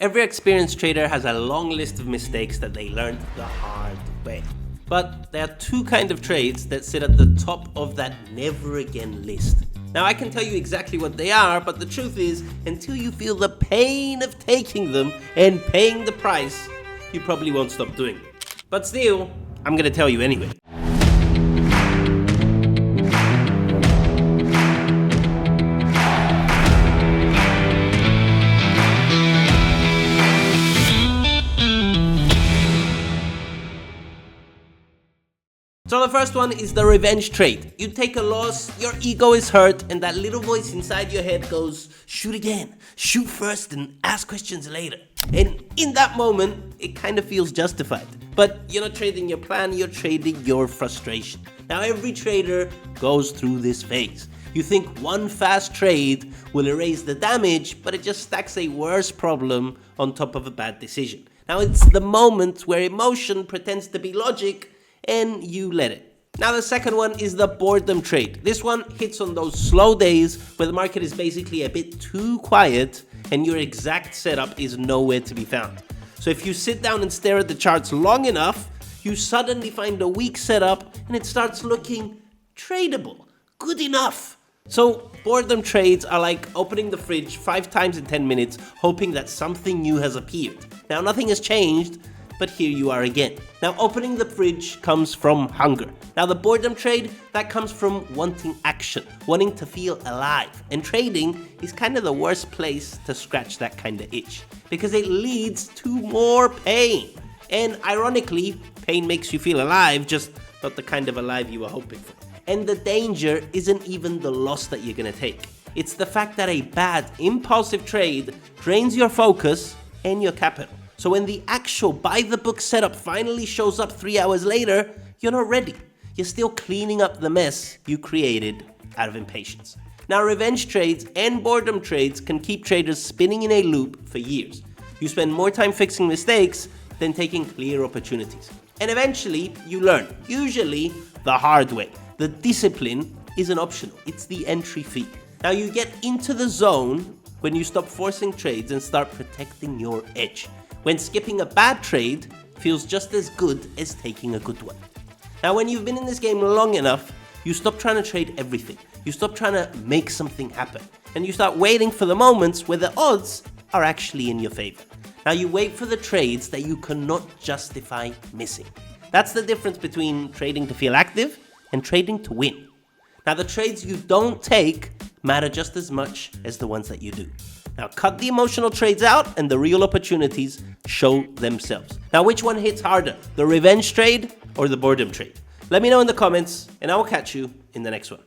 Every experienced trader has a long list of mistakes that they learned the hard way. But there are two kinds of trades that sit at the top of that never again list. Now I can tell you exactly what they are, but the truth is, until you feel the pain of taking them and paying the price, you probably won't stop doing it. But still, I'm gonna tell you anyway. So the first one is the revenge trade. You take a loss, your ego is hurt, and that little voice inside your head goes, shoot again, shoot first and ask questions later. And in that moment, it kind of feels justified. But you're not trading your plan, you're trading your frustration. Now every trader goes through this phase. You think one fast trade will erase the damage, but it just stacks a worse problem on top of a bad decision. Now it's the moment where emotion pretends to be logic and you let it. Now the second one is the boredom trade. This one hits on those slow days where the market is basically a bit too quiet and your exact setup is nowhere to be found. So if you sit down and stare at the charts long enough, you suddenly find a weak setup and it starts looking tradable, good enough. So boredom trades are like opening the fridge 5 times in 10 minutes, hoping that something new has appeared. Now nothing has changed, but here you are again. Now opening the fridge comes from hunger. Now the boredom trade, that comes from wanting action, wanting to feel alive. And trading is kind of the worst place to scratch that kind of itch because it leads to more pain. And ironically, pain makes you feel alive, just not the kind of alive you were hoping for. And the danger isn't even the loss that you're gonna take. It's the fact that a bad, impulsive trade drains your focus and your capital. So when the actual by-the-book setup finally shows up 3 hours later, you're not ready. You're still cleaning up the mess you created out of impatience. Now revenge trades and boredom trades can keep traders spinning in a loop for years. You spend more time fixing mistakes than taking clear opportunities. And eventually you learn, usually the hard way. The discipline isn't optional, it's the entry fee. Now you get into the zone when you stop forcing trades and start protecting your edge. When skipping a bad trade feels just as good as taking a good one. Now when you've been in this game long enough, you stop trying to trade everything. You stop trying to make something happen. And you start waiting for the moments where the odds are actually in your favor. Now you wait for the trades that you cannot justify missing. That's the difference between trading to feel active and trading to win. Now the trades you don't take matter just as much as the ones that you do. Now cut the emotional trades out and the real opportunities show themselves. Now which one hits harder, the revenge trade or the boredom trade? Let me know in the comments and I will catch you in the next one.